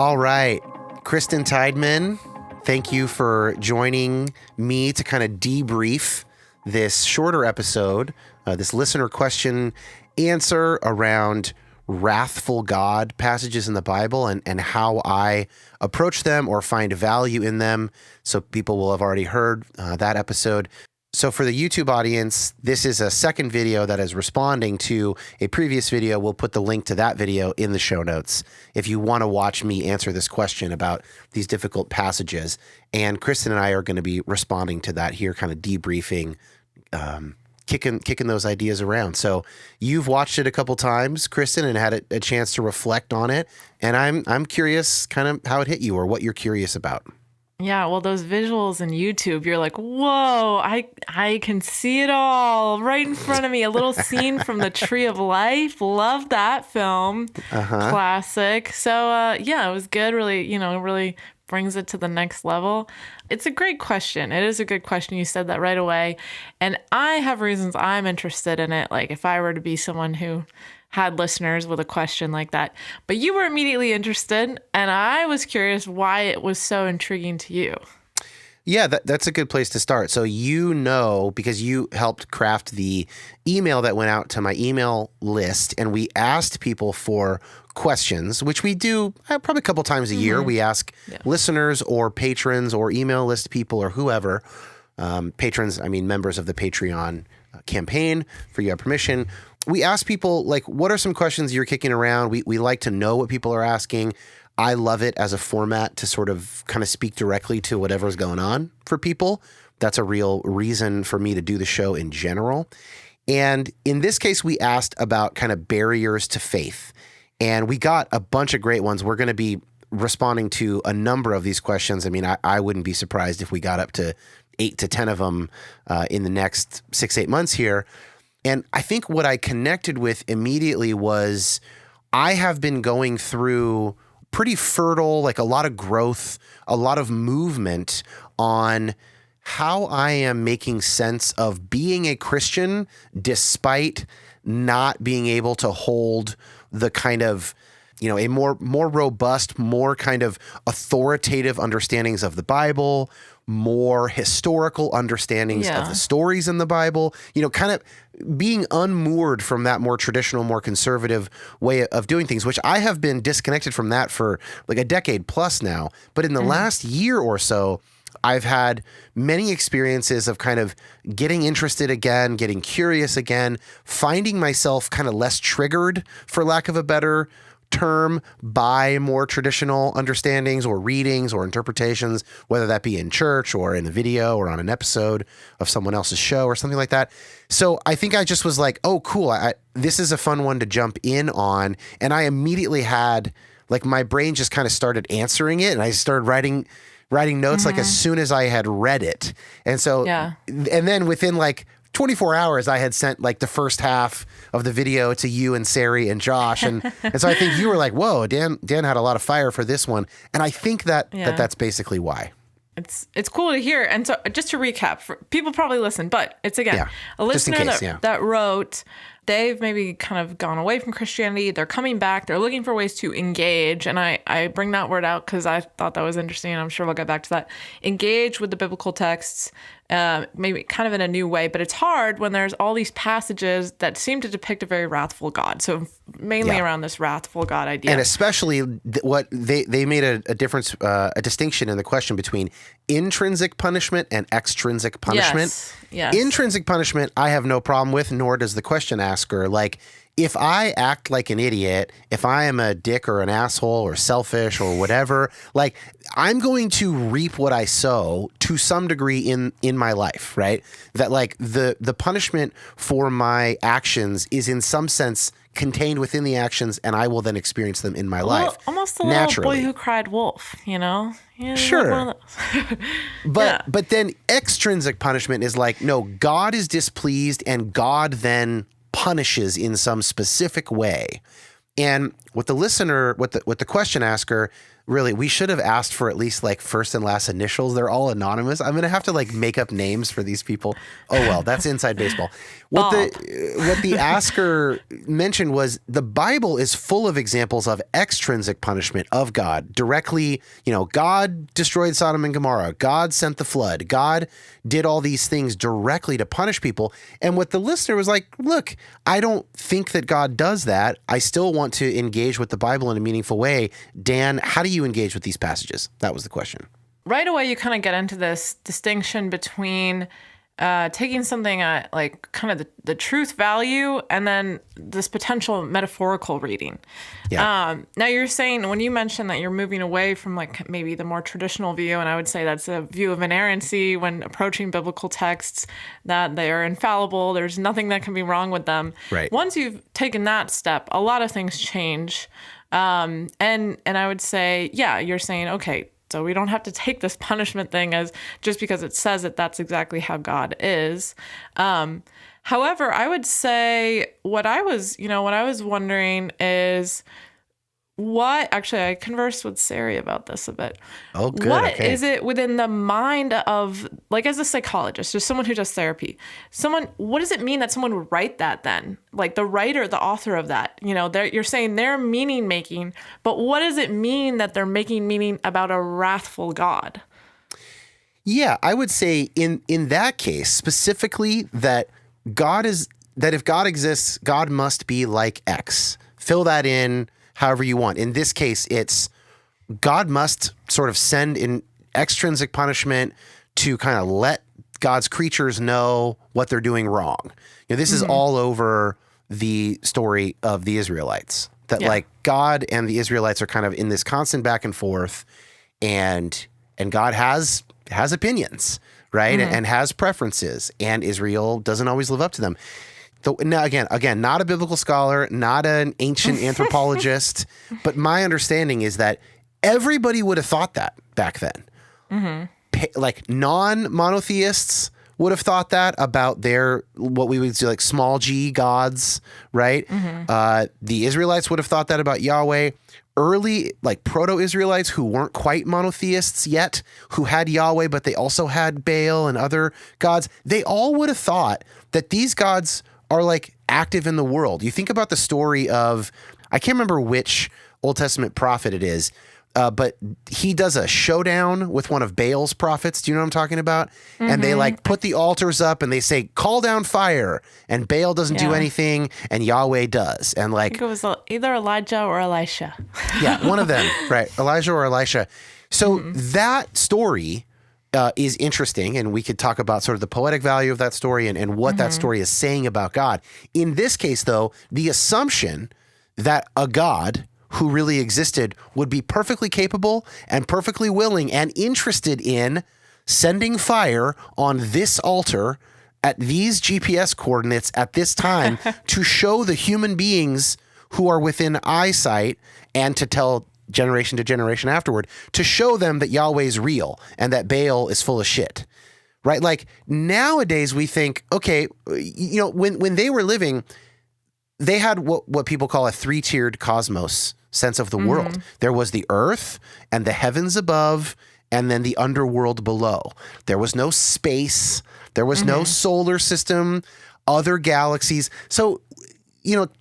All right. Kristen Tideman, thank you for joining me to kind of debrief this shorter episode, this listener question answer around wrathful God passages in the Bible and how I approach them or find value in them. So people will have already heard that episode. So for the YouTube audience, this is a second video that is responding to a previous video. We'll put the link to that video in the show notes if you want to watch me answer this question about these difficult passages. And Kristen and I are going to be responding to that here, kind of debriefing, kicking those ideas around. So you've watched it a couple times, Kristen, and had a chance to reflect on it. And I'm curious kind of how it hit you or what you're curious about. Yeah, well, those visuals in YouTube, you're like, whoa, I can see it all right in front of me. A little scene from The Tree of Life. Love that film. Classic. So, yeah, it was good. Really, really brings it to the next level. It's a great question. It is a good question. You said that right away. And I have reasons I'm interested in it. Like if I were to be someone who had listeners with a question like that. But you were immediately interested, and I was curious why it was so intriguing to you. Yeah, that's a good place to start. So because you helped craft the email that went out to my email list, and we asked people for questions, which we do probably a couple times a year. We ask listeners or patrons or email list people or whoever. Patrons, I mean members of the Patreon campaign, for You Have Permission. We ask people, like, what are some questions you're kicking around? We like to know what people are asking. I love it as a format to sort of kind of speak directly to whatever's going on for people. That's a real reason for me to do the show in general. And in this case, we asked about kind of barriers to faith. And we got a bunch of great ones. We're going to be responding to a number of these questions. I mean, I wouldn't be surprised if we got up to 8 to 10 of them in the next 6-8 months here. And I think what I connected with immediately was I have been going through pretty fertile, like a lot of growth, a lot of movement on how I am making sense of being a Christian despite not being able to hold the kind of, a more robust, more kind of authoritative understandings of the Bible, more historical understandings of the stories in the Bible, kind of being unmoored from that more traditional, more conservative way of doing things, which I have been disconnected from that for like a decade plus now. But in the last year or so, I've had many experiences of kind of getting interested again, getting curious again, finding myself kind of less triggered, for lack of a better term, by more traditional understandings or readings or interpretations, whether that be in church or in a video or on an episode of someone else's show or something like that. So I think I just was like, oh, cool. This is a fun one to jump in on. And I immediately had, like, my brain just kind of started answering it, and I started writing notes like as soon as I had read it. And so, and then within like 24 hours, I had sent like the first half of the video to you and Sari and Josh. And so I think you were like, whoa, Dan had a lot of fire for this one. And I think that's basically why. It's cool to hear. And so just to recap, people probably listen, but it's again, a listener that wrote, they've maybe kind of gone away from Christianity. They're coming back. They're looking for ways to engage. And I bring that word out because I thought that was interesting. I'm sure we'll get back to that. Engage with the biblical texts, maybe kind of in a new way. But it's hard when there's all these passages that seem to depict a very wrathful God. So mainly around this wrathful God idea. And especially what they made a difference, a distinction in the question between intrinsic punishment and extrinsic punishment. Yes. Intrinsic punishment, I have no problem with, nor does the question asker. Like, if I act like an idiot, if I am a dick or an asshole or selfish or whatever, like, I'm going to reap what I sow to some degree in my life, right? That, like, the punishment for my actions is in some sense contained within the actions, and I will then experience them in my life. Almost the naturally. Little boy who cried wolf, Yeah, sure. But then extrinsic punishment is like, no, God is displeased and God then punishes in some specific way. And what the listener, what the question asker Really, we should have asked for at least like first and last initials. They're all anonymous. I'm going to have to like make up names for these people. Oh, well, that's inside baseball. What the asker mentioned was the Bible is full of examples of extrinsic punishment of God directly. God destroyed Sodom and Gomorrah. God sent the flood. God did all these things directly to punish people. And what the listener was like, look, I don't think that God does that. I still want to engage with the Bible in a meaningful way. Dan, how do you engage with these passages? That was the question. Right away, you kind of get into this distinction between taking something at like kind of the truth value and then this potential metaphorical reading. Yeah. Now you're saying, when you mentioned that you're moving away from like maybe the more traditional view, and I would say that's a view of inerrancy when approaching biblical texts, that they are infallible. There's nothing that can be wrong with them. Right. Once you've taken that step, a lot of things change. And I would say, yeah, you're saying, okay, so we don't have to take this punishment thing as just because it says it, that's exactly how God is. However, I would say what I was wondering is actually I conversed with Sari about this a bit. Oh, good. What okay. is it within the mind of, like, as a psychologist, just someone who does therapy, what does it mean that someone would write that then? Like the writer, the author of that, you're saying they're meaning making, but what does it mean that they're making meaning about a wrathful God? Yeah, I would say in that case, specifically that if God exists, God must be like X. Fill that in however you want. In this case, it's God must sort of send in extrinsic punishment to kind of let God's creatures know what they're doing wrong. This is all over the story of the Israelites, that like God and the Israelites are kind of in this constant back and forth, and God has opinions, right? And has preferences, and Israel doesn't always live up to them. Now, again, not a biblical scholar, not an ancient anthropologist, but my understanding is that everybody would have thought that back then. Mm-hmm. Like non-monotheists would have thought that about their, what we would say like small g gods, right? Mm-hmm. The Israelites would have thought that about Yahweh. Early, like proto-Israelites who weren't quite monotheists yet, who had Yahweh, but they also had Baal and other gods, they all would have thought that these gods are like active in the world. You think about the story of, I can't remember which Old Testament prophet it is, but he does a showdown with one of Baal's prophets. Do you know what I'm talking about? Mm-hmm. And they like put the altars up and they say, call down fire. And Baal doesn't do anything and Yahweh does. And like, I think it was either Elijah or Elisha. Yeah, one of them, right? Elijah or Elisha. So that story is interesting, and we could talk about sort of the poetic value of that story and what that story is saying about God. In this case, though, the assumption that a God who really existed would be perfectly capable and perfectly willing and interested in sending fire on this altar at these GPS coordinates at this time to show the human beings who are within eyesight and to tell generation to generation afterward, to show them that Yahweh is real and that Baal is full of shit, right? Like nowadays we think, okay, when they were living, they had what people call a three-tiered cosmos sense of the world. There was the earth and the heavens above, and then the underworld below. There was no space. There was no solar system, other galaxies. So,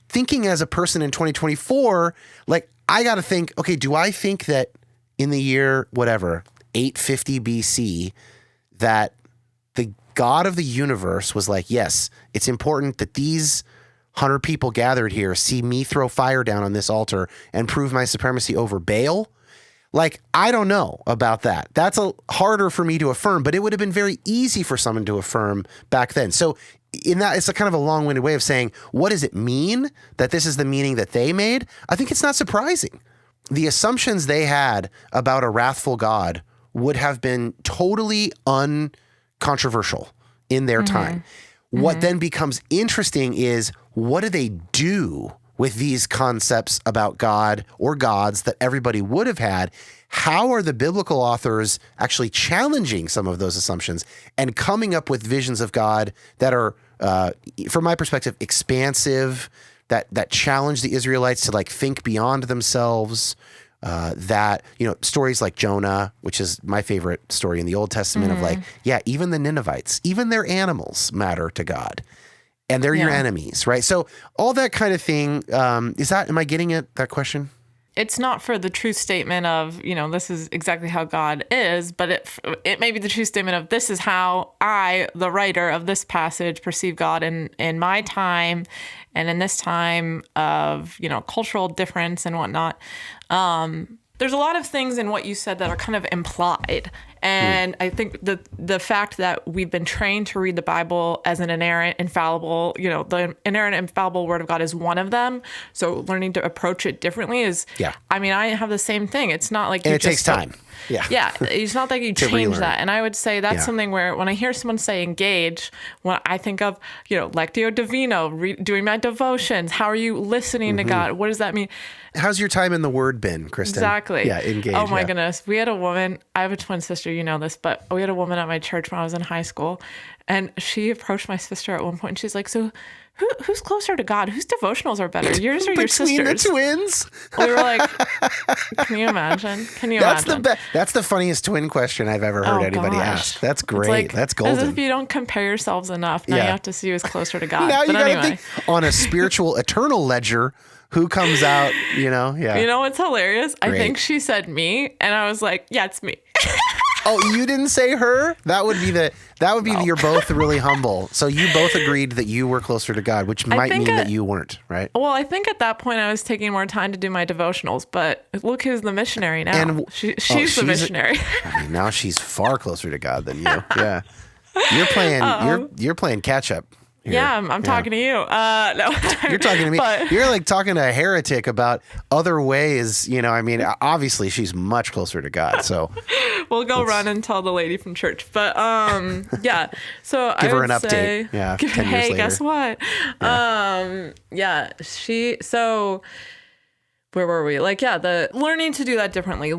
thinking as a person in 2024, like, I got to think, okay, do I think that in the year, 850 BC, that the God of the universe was like, yes, it's important that these 100 people gathered here see me throw fire down on this altar and prove my supremacy over Baal? Like, I don't know about that. That's harder for me to affirm, but it would have been very easy for someone to affirm back then. So in that, it's a kind of a long-winded way of saying, what does it mean that this is the meaning that they made? I think it's not surprising. The assumptions they had about a wrathful God would have been totally uncontroversial in their time. What then becomes interesting is, what do they do with these concepts about God or gods that everybody would have had? How are the biblical authors actually challenging some of those assumptions and coming up with visions of God that are, from my perspective, expansive, that challenge the Israelites to like think beyond themselves, that, stories like Jonah, which is my favorite story in the Old Testament of like, even the Ninevites, even their animals matter to God. And they're your enemies, right? So all that kind of thing, am I getting at that question? It's not for the true statement of, this is exactly how God is, but it may be the true statement of this is how I, the writer of this passage, perceive God in my time and in this time of, cultural difference and whatnot. There's a lot of things in what you said that are kind of implied. And I think the fact that we've been trained to read the Bible as an inerrant, infallible, the inerrant, infallible word of God is one of them. So learning to approach it differently is, I mean, I have the same thing. It's not like it takes time. Yeah. It's not like you change that. And I would say that's something where when I hear someone say engage, when I think of, Lectio Divino, doing my devotions, how are you listening to God? What does that mean? How's your time in the Word been, Kristen? Exactly. Yeah, engage. Oh my goodness. We had a woman, I have a twin sister, you know this, but we had a woman at my church when I was in high school, and she approached my sister at one point, and she's like, so who's closer to God? Whose devotionals are better, yours or your sister's? Between the twins? We were like, can you imagine? That's the funniest twin question I've ever heard anybody ask. That's great. Like, that's golden. As if you don't compare yourselves enough. Now you have to see who's closer to God. Now but you anyway. gotta think on a spiritual eternal ledger, who comes out, You know what's hilarious? Great. I think she said me, and I was like, yeah, it's me. Oh, you didn't say her? That would be you're both really humble. So you both agreed that you were closer to God, which might mean that you weren't, right? Well, I think at that point I was taking more time to do my devotionals, but look who's the missionary now. And she's the missionary. Now she's far closer to God than you. Yeah. You're playing catch up. Yeah, I'm talking to you. No, you're talking to me. You're like talking to a heretic about other ways. Obviously she's much closer to God. So we'll go run and tell the lady from church. But yeah. So give I her would an update. Say, Yeah. 10 years later. Guess what? So. Where were we? The learning to do that differently,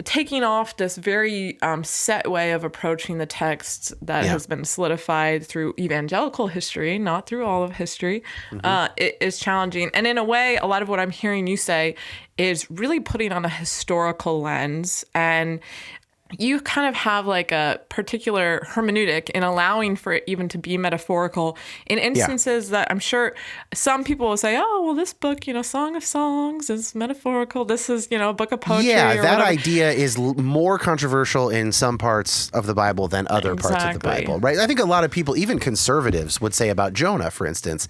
taking off this very set way of approaching the text that has been solidified through evangelical history, not through all of history, it is challenging. And in a way, a lot of what I'm hearing you say is really putting on a historical lens, and you kind of have a particular hermeneutic in allowing for it even to be metaphorical in instances that I'm sure some people will say, oh, well, this book, Song of Songs is metaphorical. This is, a book of poetry. Yeah, that whatever. idea is more controversial in some parts of the Bible than other parts of the Bible, right? I think a lot of people, even conservatives, would say about Jonah, for instance,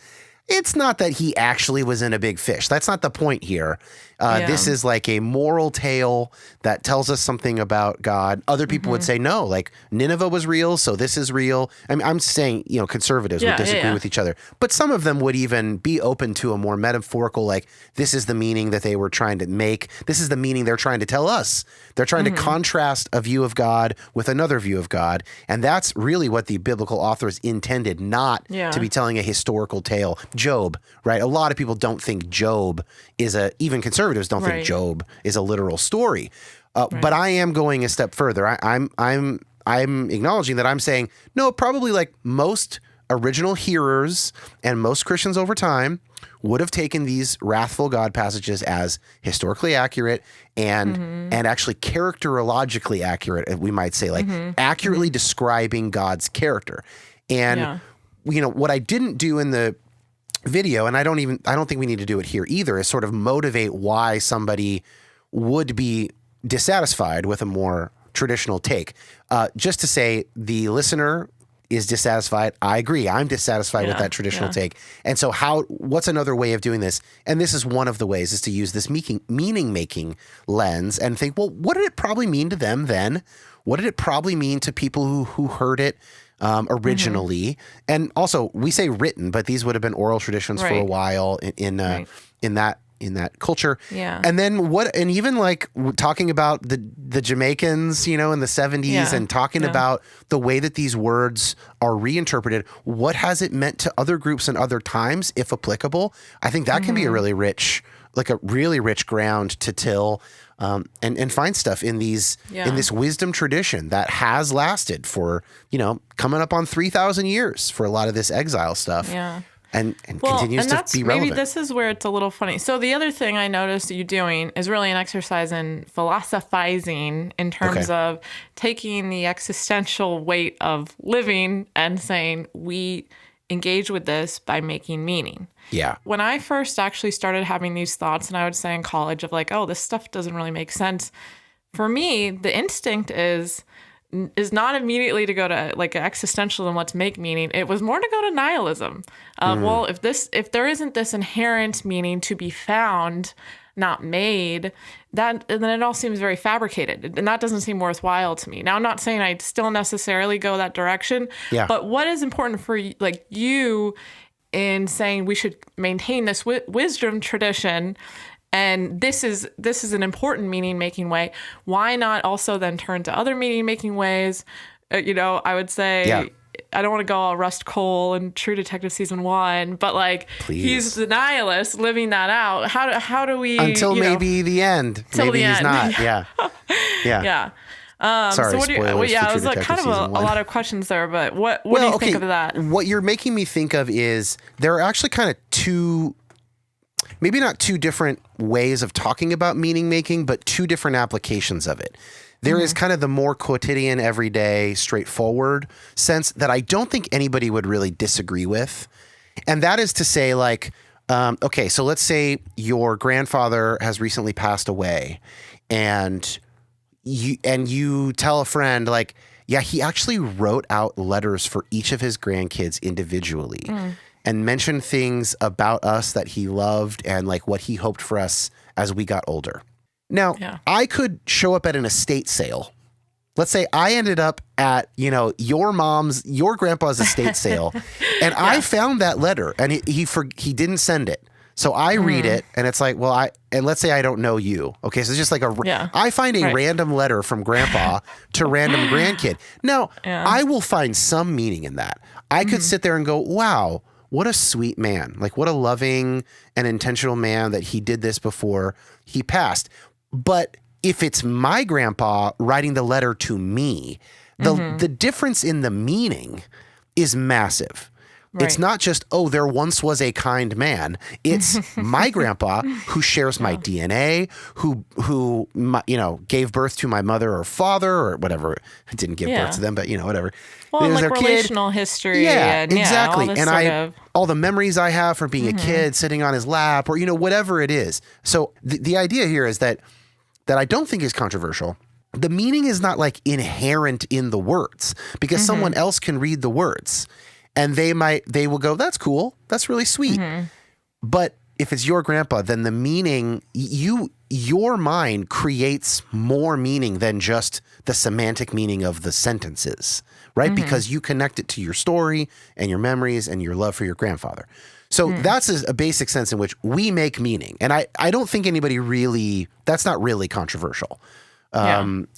it's not that he actually was in a big fish. That's not the point here. This is like a moral tale that tells us something about God. Other people would say, no, Nineveh was real, so this is real. I mean, I'm saying, conservatives would disagree with each other. But some of them would even be open to a more metaphorical, this is the meaning that they were trying to make. This is the meaning they're trying to tell us. They're trying to contrast a view of God with another view of God. And that's really what the biblical authors intended, not to be telling a historical tale. Job, right? A lot of people don't think Job is even conservatives don't think Job is a literal story. But I am going a step further. I'm acknowledging that I'm saying, no, probably most original hearers and most Christians over time would have taken these wrathful God passages as historically accurate and actually characterologically accurate, we might say, accurately describing God's character. And what I didn't do in the video, and I don't think we need to do it here either, is sort of motivate why somebody would be dissatisfied with a more traditional take. Just to say the listener is dissatisfied. I agree. I'm dissatisfied with that traditional take. And so what's another way of doing this? And this is one of the ways, is to use this meaning-making lens and think, well, what did it probably mean to them then? What did it probably mean to people who heard it originally? And also, we say written, but these would have been oral traditions for a while in that culture. Yeah. And then and even talking about the Jamaicans, in the 70s and talking about the way that these words are reinterpreted. What has it meant to other groups and other times, if applicable? I think that can be a really rich ground to till and find stuff in this wisdom tradition that has lasted for, coming up on 3,000 years for a lot of this exile stuff. Yeah. and continues to be relevant. Maybe this is where it's a little funny. So the other thing I noticed you doing is really an exercise in philosophizing in terms of taking the existential weight of living and saying we engage with this by making meaning. Yeah. When I first actually started having these thoughts, and I would say in college of like, oh, this stuff doesn't really make sense. For me, the instinct is not immediately to go to like existentialism, let's make meaning. It was more to go to nihilism. Well, if there isn't this inherent meaning to be found, not made, then it all seems very fabricated, and that doesn't seem worthwhile to me. Now, I'm not saying I still necessarily go that direction, but what is important for like you in saying we should maintain this wisdom tradition, and this is an important meaning-making way. Why not also then turn to other meaning-making ways? I would say, I don't want to go all Rust Cole and True Detective season 1, but like he's the nihilist living that out. How do we until maybe the end? Maybe he's not. Yeah. Yeah. Sorry, so spoilers. It was like kind of a lot of questions there, but what do you think of that? What you're making me think of is there are actually kind of two, maybe not two different ways of talking about meaning making, but two different applications of it. There is kind of the more quotidian, everyday, straightforward sense that I don't think anybody would really disagree with. And that is to say, like, okay, so let's say your grandfather has recently passed away, and you tell a friend, like, yeah, he actually wrote out letters for each of his grandkids individually and mentioned things about us that he loved and like what he hoped for us as we got older. Now, I could show up at an estate sale. Let's say I ended up at, your grandpa's estate sale, and I found that letter, and he didn't send it. So I read it, and it's like, and let's say I don't know you. Okay, so it's just like I find a random letter from grandpa to random grandkid. Now, I will find some meaning in that. I could sit there and go, wow, what a sweet man. Like, what a loving and intentional man that he did this before he passed. But if it's my grandpa writing the letter to me, the difference in the meaning is massive. Right. It's not just, there once was a kind man. It's my grandpa who shares my DNA, who gave birth to my mother or father or whatever. I didn't give birth to them, but whatever. Well, like relational history. Yeah, and, exactly. And all the memories I have from being a kid sitting on his lap or, whatever it is. So the idea here is that I don't think is controversial. The meaning is not like inherent in the words because someone else can read the words and they will go, that's cool. That's really sweet. But if it's your grandpa, then the meaning, your mind creates more meaning than just the semantic meaning of the sentences, right? Because you connect it to your story and your memories and your love for your grandfather. So that's a basic sense in which we make meaning. And I don't think anybody really, that's not really controversial,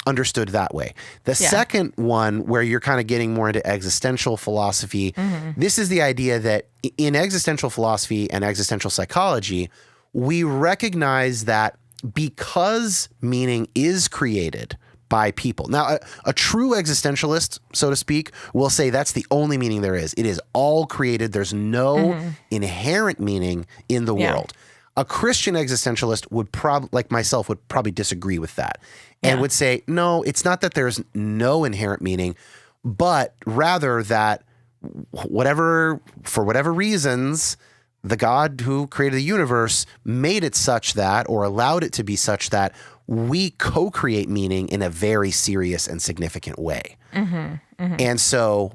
understood that way. The second one, where you're kind of getting more into existential philosophy, this is the idea that in existential philosophy and existential psychology, we recognize that because meaning is created by people. Now, a true existentialist, so to speak, will say that's the only meaning there is. It is all created. There's no inherent meaning in the world. A Christian existentialist would like myself, would probably disagree with that and would say, no, it's not that there's no inherent meaning, but rather that for whatever reasons, the God who created the universe made it such that, or allowed it to be such that, we co-create meaning in a very serious and significant way. And so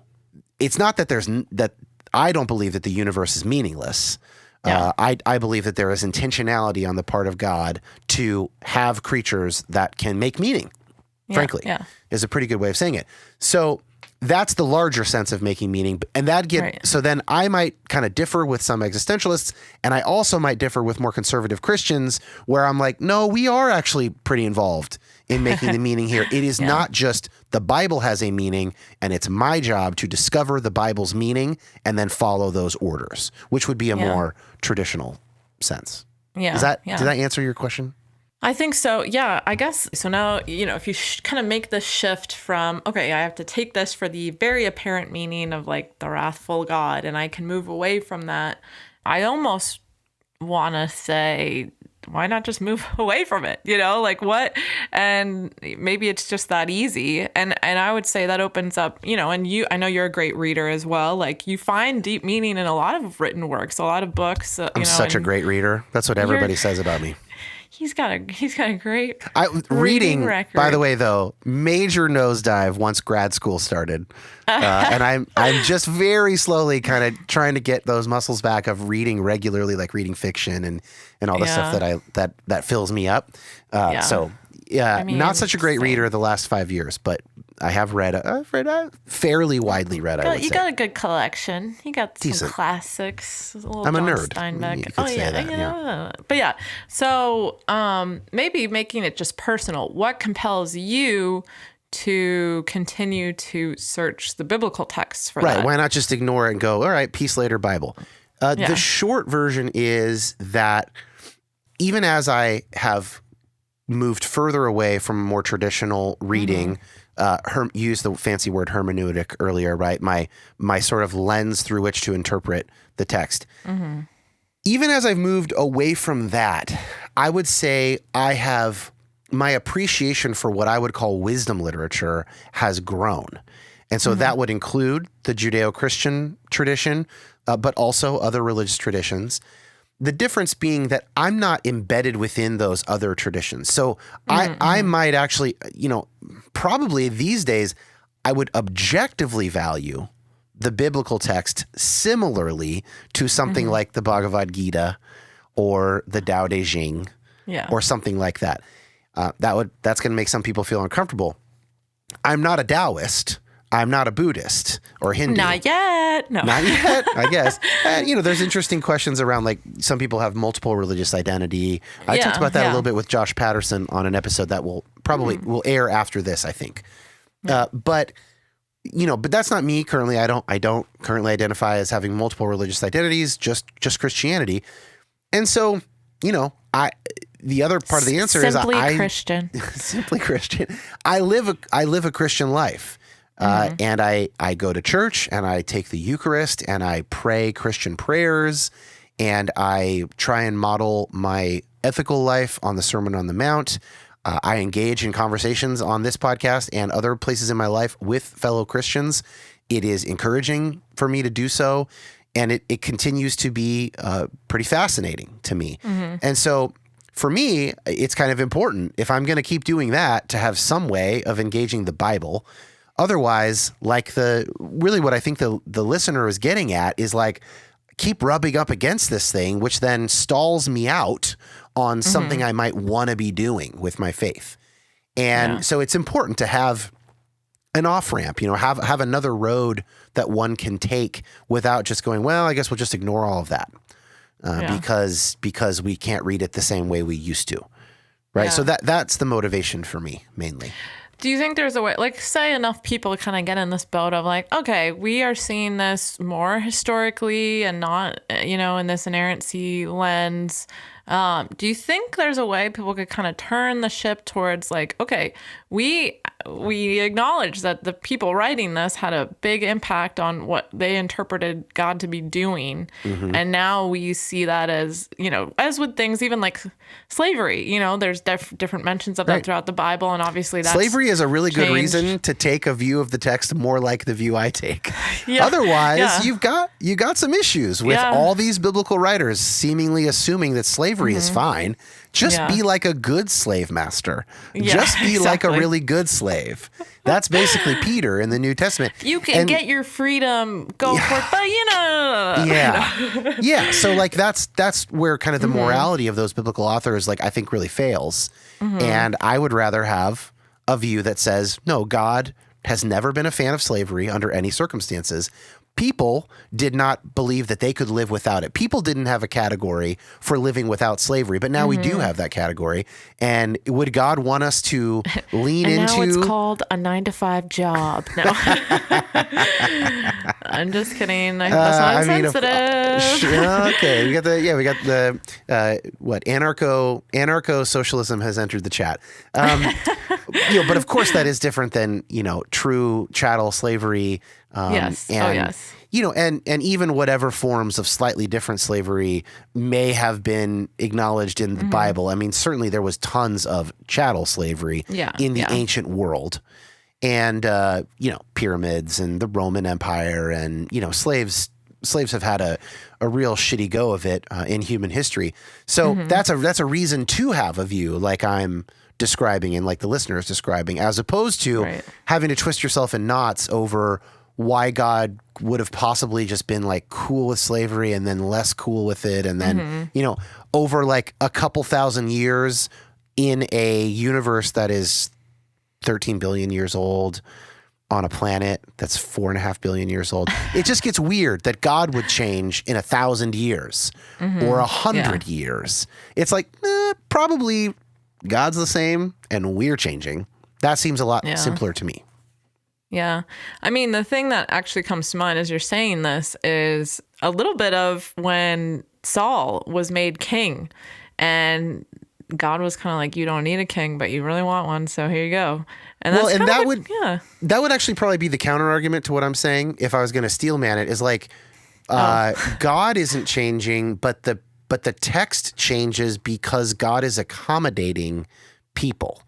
it's not that that I don't believe that the universe is meaningless. I believe that there is intentionality on the part of God to have creatures that can make meaning, frankly, is a pretty good way of saying it. So that's the larger sense of making meaning. And so then I might kind of differ with some existentialists, and I also might differ with more conservative Christians where I'm like, no, we are actually pretty involved in making the meaning here. It is not just the Bible has a meaning and it's my job to discover the Bible's meaning and then follow those orders, which would be a more traditional sense. Did that answer your question? I think so. Yeah, I guess. So now, if you kind of make the shift from, okay, I have to take this for the very apparent meaning of like the wrathful God, and I can move away from that. I almost want to say, why not just move away from it? Like what? And maybe it's just that easy. And I would say that opens up, and I know you're a great reader as well. Like you find deep meaning in a lot of written works, a lot of books. I'm such a great reader. That's what everybody says about me. He's got a great reading record. By the way, though, major nosedive once grad school started, and I'm just very slowly kind of trying to get those muscles back of reading regularly, like reading fiction and all the stuff that fills me up. So not such a great reader the last 5 years, but I have read. I've read fairly widely read. I would say. You got a good collection. You got some Decent. classics. I'm a nerd. Steinbeck. You could say that. But yeah. So maybe making it just personal. What compels you to continue to search the biblical texts for that? Right. Why not just ignore it and go, all right, peace later, Bible? The short version is that even as I have moved further away from more traditional reading, used the fancy word hermeneutic earlier, right? My sort of lens through which to interpret the text. Mm-hmm. Even as I've moved away from that, I would say my appreciation for what I would call wisdom literature has grown. And so that would include the Judeo-Christian tradition, but also other religious traditions. The difference being that I'm not embedded within those other traditions. So I might actually, probably these days, I would objectively value the biblical text similarly to something like the Bhagavad Gita or the Tao Te Ching or something like that. That's going to make some people feel uncomfortable. I'm not a Taoist. I'm not a Buddhist or Hindu. Not yet. No. Not yet, I guess. And, there's interesting questions around, like, some people have multiple religious identity. I talked about that a little bit with Josh Patterson on an episode that will air after this, I think. But that's not me currently. I don't currently identify as having multiple religious identities, just Christianity. And so, the other part of the answer is Christian. Simply Christian. I live a Christian life. And I go to church and I take the Eucharist and I pray Christian prayers and I try and model my ethical life on the Sermon on the Mount. I engage in conversations on this podcast and other places in my life with fellow Christians. It is encouraging for me to do so. And it continues to be pretty fascinating to me. Mm-hmm. And so for me, it's kind of important, if I'm going to keep doing that, to have some way of engaging the Bible. Otherwise, like really what I think the listener is getting at is like, keep rubbing up against this thing, which then stalls me out on something I might want to be doing with my faith. And so it's important to have an off-ramp, have another road that one can take without just going, well, I guess we'll just ignore all of that because we can't read it the same way we used to. Right. Yeah. So that's the motivation for me mainly. Do you think there's a way, like, say enough people kind of get in this boat of like, okay, we are seeing this more historically and not, in this inerrancy lens. Do you think there's a way people could kind of turn the ship towards like, okay, we acknowledge that the people writing this had a big impact on what they interpreted God to be doing. Mm-hmm. And now we see that as, as with things even like slavery, there's different mentions of that throughout the Bible. And obviously that's slavery is a really good reason to take a view of the text more like the view I take. Otherwise, you got some issues with all these biblical writers seemingly assuming that slavery is fine. Just be like a good slave master. Just be like a really good slave. That's basically Peter in the New Testament. You can get your freedom, go for it, but Yeah. So like that's where kind of the morality of those biblical authors, like, I think really fails. Mm-hmm. And I would rather have a view that says, no, God has never been a fan of slavery under any circumstances, people did not believe that they could live without it. People didn't have a category for living without slavery, but now we do have that category. And would God want us to lean and into? Now it's called a 9-to-5 job. No, I'm just kidding. That's not sensitive. Okay, we got the anarcho socialism has entered the chat. But of course that is different than true chattel slavery. Yes. And, yes. And even whatever forms of slightly different slavery may have been acknowledged in the Bible. I mean, certainly there was tons of chattel slavery in the ancient world. And, pyramids and the Roman Empire and, slaves have had a real shitty go of it in human history. So that's a reason to have a view like I'm describing and like the listener is describing, as opposed to having to twist yourself in knots over why God would have possibly just been like cool with slavery and then less cool with it. And then, over like a couple thousand years in a universe that is 13 billion years old on a planet that's 4.5 billion years old, it just gets weird that God would change in 1,000 years or 100 years. It's like, probably God's the same and we're changing. That seems a lot simpler to me. Yeah. I mean, the thing that actually comes to mind as you're saying this is a little bit of when Saul was made king and God was kind of like, you don't need a king, but you really want one. So here you go. And that's that would actually probably be the counter argument to what I'm saying. If I was going to steel man it, is like, God isn't changing, but the text changes because God is accommodating people.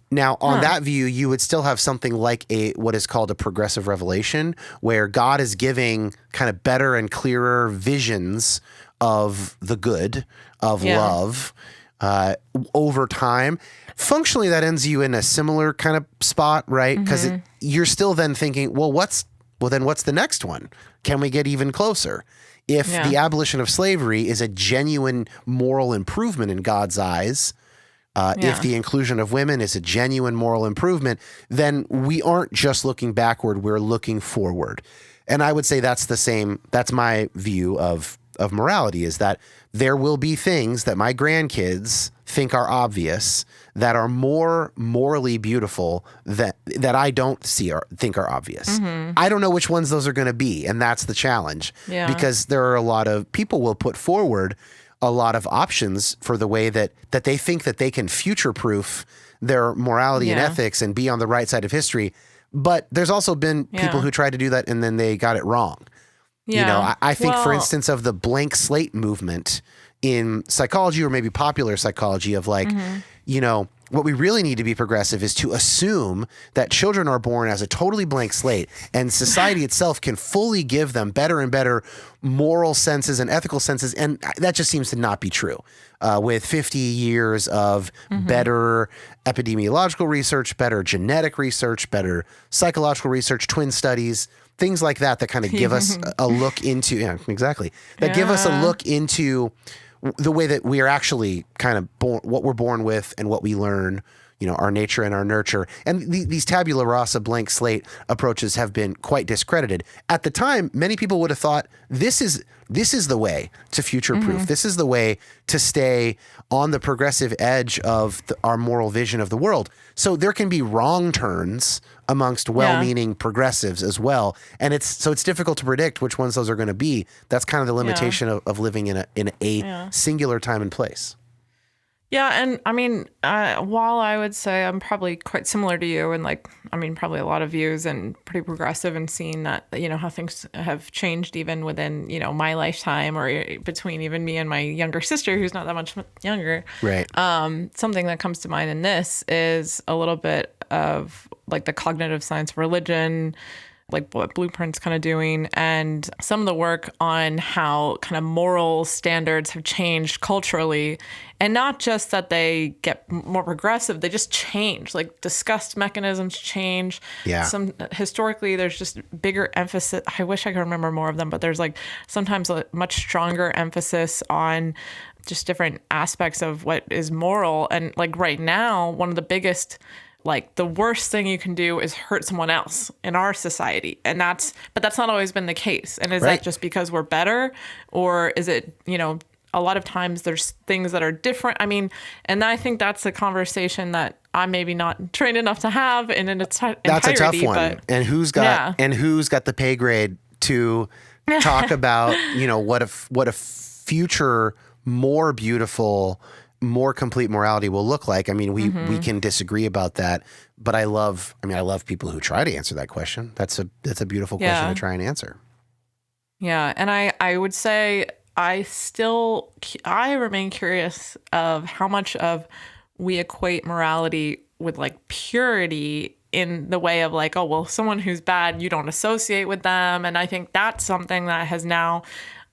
Now, on that view, you would still have something like what is called a progressive revelation, where God is giving kind of better and clearer visions of the good, of love, over time. Functionally, that ends you in a similar kind of spot, right? Because you're still then thinking, what's the next one? Can we get even closer? If the abolition of slavery is a genuine moral improvement in God's eyes, if the inclusion of women is a genuine moral improvement, then we aren't just looking backward, we're looking forward. And I would say that's my view of morality, is that there will be things that my grandkids think are obvious that are more morally beautiful that I don't see or think are obvious. I don't know which ones those are going to be. And that's the challenge, because there are a lot of people will put forward a lot of options for the way that they think that they can future-proof their morality and ethics and be on the right side of history. But there's also been people who tried to do that and then they got it wrong. I think, for instance, of the blank slate movement in psychology, or maybe popular psychology, of like, what we really need to be progressive is to assume that children are born as a totally blank slate and society itself can fully give them better and better moral senses and ethical senses. And that just seems to not be true. With 50 years of better epidemiological research, better genetic research, better psychological research, twin studies, things like that kind of give us a look into, give us a look into the way that we are actually kind of born, what we're born with and what we learn, our nature and our nurture. And these tabula rasa blank slate approaches have been quite discredited. At the time, many people would have thought this is the way to future-proof. This is the way to stay on the progressive edge of our moral vision of the world. So there can be wrong turns amongst well-meaning progressives as well. And it's difficult to predict which ones those are going to be. That's kind of the limitation of living in a singular time and place. Yeah, and I mean, while I would say I'm probably quite similar to you, and probably a lot of views and pretty progressive, and seeing that, how things have changed even within, my lifetime, or between even me and my younger sister, who's not that much younger. Right. Something that comes to mind in this is a little bit of like the cognitive science of religion, like what Blueprint's kind of doing, and some of the work on how kind of moral standards have changed culturally. And not just that they get more progressive, they just change. Like disgust mechanisms change. Yeah. Historically, there's just bigger emphasis. I wish I could remember more of them, but there's like sometimes a much stronger emphasis on just different aspects of what is moral. And like right now, one of the biggest like the worst thing you can do is hurt someone else in our society. And that's not always been the case. And is Right. that just because we're better, or is it, a lot of times there's things that are different. I mean, and I think that's a conversation that I'm maybe not trained enough to have in its entirety. That's a tough one. But, and who's got the pay grade to talk about, what a future more beautiful, more complete morality will look like. I mean, we can disagree about that, but I love people who try to answer that question. That's a beautiful question to try and answer. Yeah. And I would say I remain curious of how much of we equate morality with like purity in the way of like, oh, well, someone who's bad, you don't associate with them. And I think that's something that has now,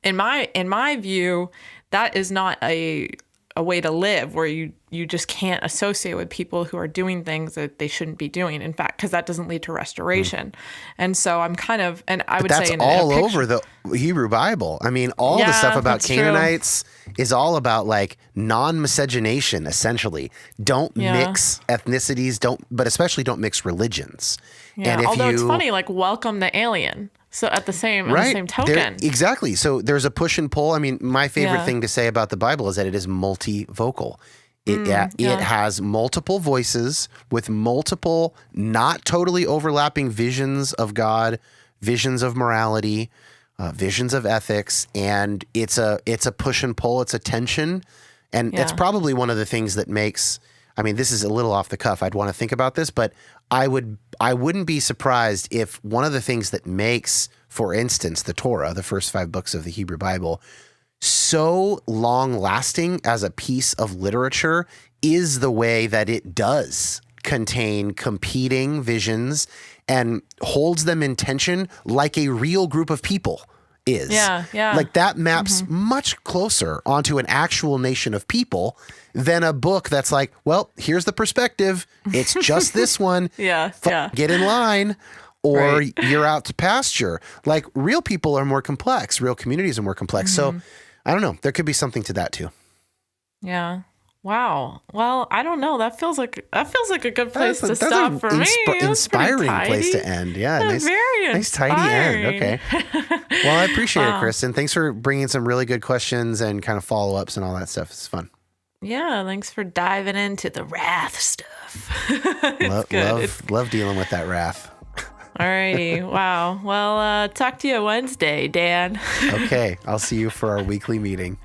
in my view, that is not a way to live, where you just can't associate with people who are doing things that they shouldn't be doing. In fact, because that doesn't lead to restoration. And so I'm kind of, and I would that's say all over the Hebrew Bible. I mean, all the stuff about Canaanites is all about like non-miscegenation, essentially. Don't mix ethnicities, but especially don't mix religions. Yeah. And Although it's funny, like welcome the alien. So at the same token. Exactly. So there's a push and pull. I mean, my favorite thing to say about the Bible is that it is multivocal. It has multiple voices with multiple, not totally overlapping visions of God, visions of morality, visions of ethics, and it's a push and pull. It's a tension, and that's probably one of the things that makes. I mean, this is a little off the cuff. I'd want to think about this, but I wouldn't be surprised if one of the things that makes, for instance, the Torah, the first 5 books of the Hebrew Bible, so long-lasting as a piece of literature is the way that it does contain competing visions and holds them in tension like a real group of people is. Yeah. Like that maps much closer onto an actual nation of people than a book that's like, well, here's the perspective. It's just this one. Get in line or you're out to pasture. Like real people are more complex. Real communities are more complex. So I don't know. There could be something to that too. Yeah. Wow. Well, I don't know. That feels like a good place to stop for me. Inspiring place to end. Yeah. Nice tidy end. Okay. Well, I appreciate it, Kristen. Thanks for bringing some really good questions and kind of follow-ups and all that stuff. It's fun. Yeah. Thanks for diving into the wrath stuff. Love dealing with that wrath. All righty. Wow. Well, talk to you Wednesday, Dan. Okay. I'll see you for our weekly meeting.